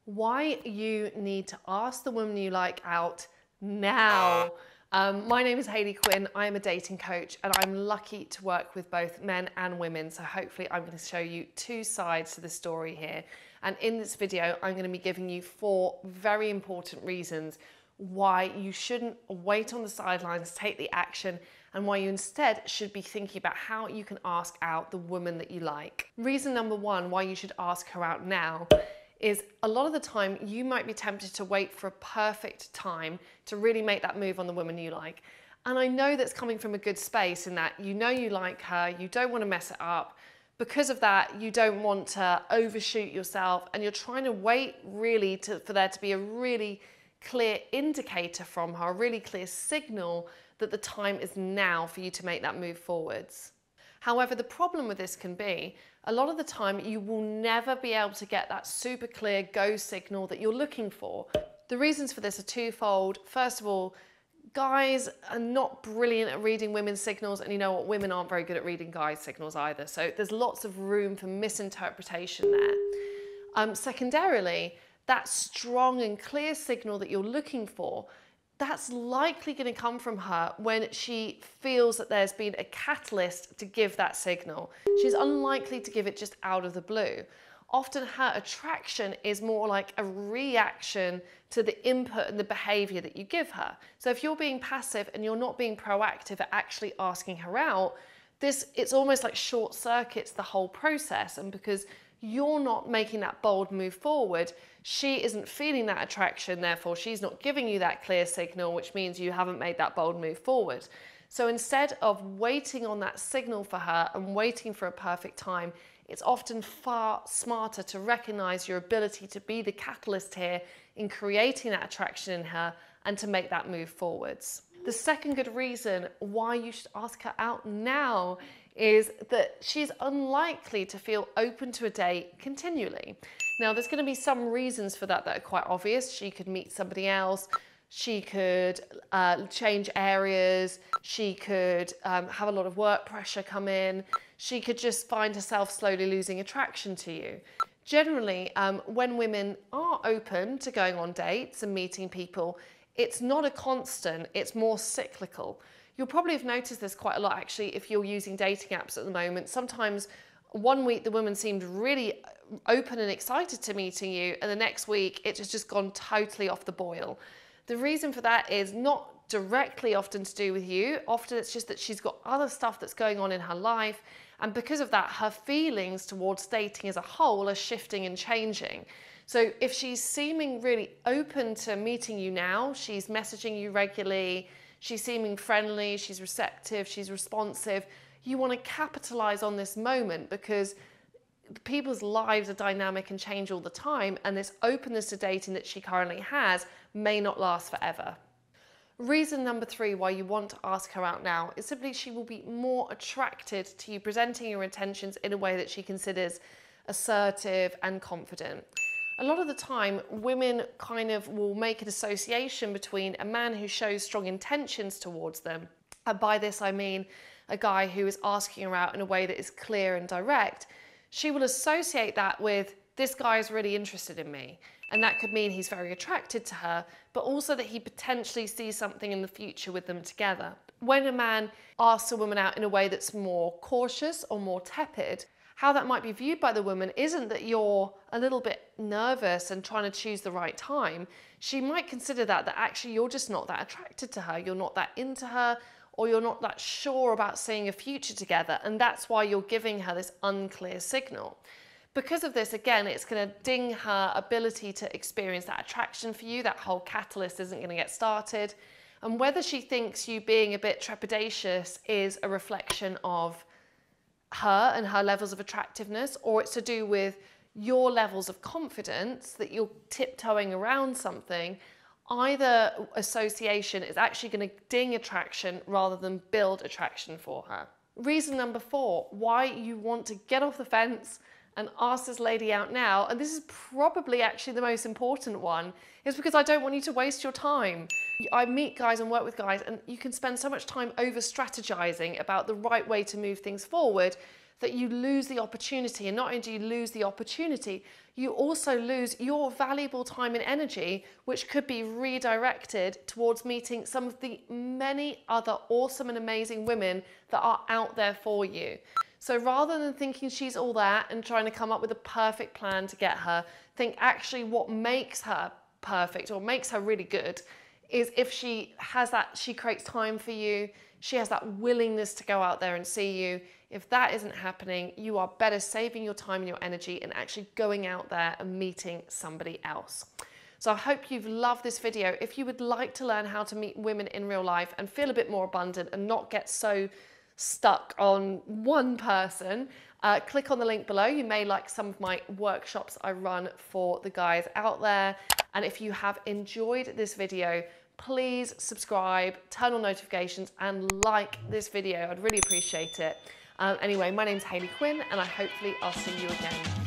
Why you need to ask the woman you like out now. My name is Hayley Quinn. I am a dating coach and I'm lucky to work with both men and women. So hopefully I'm going to show you two sides to the story here. And in this video, I'm going to be giving you 4 very important reasons why you shouldn't wait on the sidelines, take the action, and why you instead should be thinking about how you can ask out the woman that you like. Reason number 1 why you should ask her out now is a lot of the time you might be tempted to wait for a perfect time to really make that move on the woman you like. And I know that's coming from a good space in that you know you like her, you don't want to mess it up. Because of that, you don't want to overshoot yourself and you're trying to wait really for there to be a really clear indicator from her, a really clear signal that the time is now for you to make that move forwards. However, the problem with this can be, a lot of the time you will never be able to get that super clear go signal that you're looking for. The reasons for this are twofold. First of all, guys are not brilliant at reading women's signals, and you know what, women aren't very good at reading guys' signals either. So there's lots of room for misinterpretation there. Secondarily, that strong and clear signal that you're looking for, that's likely going to come from her when she feels that there's been a catalyst to give that signal. She's unlikely to give it just out of the blue. Often her attraction is more like a reaction to the input and the behavior that you give her. So if you're being passive and you're not being proactive at actually asking her out, it's almost like short circuits the whole process. And because you're not making that bold move forward, she isn't feeling that attraction, therefore she's not giving you that clear signal, which means you haven't made that bold move forward. So instead of waiting on that signal for her and waiting for a perfect time, it's often far smarter to recognize your ability to be the catalyst here in creating that attraction in her and to make that move forwards. The second good reason why you should ask her out now is that she's unlikely to feel open to a date continually. Now, there's going to be some reasons for that are quite obvious. She could meet somebody else, she could change areas, she could have a lot of work pressure come in, she could just find herself slowly losing attraction to you. Generally, when women are open to going on dates and meeting people, it's not a constant, it's more cyclical. You'll probably have noticed this quite a lot actually if you're using dating apps at the moment. Sometimes one week the woman seemed really open and excited to meeting you, and the next week it has just gone totally off the boil. The reason for that is not directly often to do with you. Often it's just that she's got other stuff that's going on in her life, and because of that her feelings towards dating as a whole are shifting and changing. So if she's seeming really open to meeting you now, she's messaging you regularly, she's seeming friendly, she's receptive, she's responsive, you want to capitalize on this moment because people's lives are dynamic and change all the time, and this openness to dating that she currently has may not last forever. Reason number 3 why you want to ask her out now is simply she will be more attracted to you presenting your intentions in a way that she considers assertive and confident. A lot of the time, women kind of will make an association between a man who shows strong intentions towards them, and by this I mean a guy who is asking her out in a way that is clear and direct. She will associate that with, this guy is really interested in me, and that could mean he's very attracted to her, but also that he potentially sees something in the future with them together. When a man asks a woman out in a way that's more cautious or more tepid, how that might be viewed by the woman isn't that you're a little bit nervous and trying to choose the right time. She might consider that actually you're just not that attracted to her, you're not that into her, or you're not that sure about seeing a future together, and that's why you're giving her this unclear signal. Because of this, again, it's going to ding her ability to experience that attraction for you. That whole catalyst isn't going to get started. And whether she thinks you being a bit trepidatious is a reflection of her and her levels of attractiveness, or it's to do with your levels of confidence that you're tiptoeing around something, either association is actually going to ding attraction rather than build attraction for her. Reason number 4 why you want to get off the fence and ask this lady out now, and this is probably actually the most important one, is because I don't want you to waste your time. I meet guys and work with guys, and you can spend so much time over strategizing about the right way to move things forward that you lose the opportunity. And not only do you lose the opportunity, you also lose your valuable time and energy, which could be redirected towards meeting some of the many other awesome and amazing women that are out there for you. So rather than thinking she's all that and trying to come up with a perfect plan to get her, think actually what makes her perfect or makes her really good is if she has that, she creates time for you, she has that willingness to go out there and see you. If that isn't happening, you are better saving your time and your energy and actually going out there and meeting somebody else. So I hope you've loved this video. If you would like to learn how to meet women in real life and feel a bit more abundant and not get so stuck on one person, click on the link below. You may like some of my workshops I run for the guys out there. And if you have enjoyed this video, please subscribe, turn on notifications and like this video. I'd really appreciate it. Anyway, my name's Hayley Quinn and hopefully I'll see you again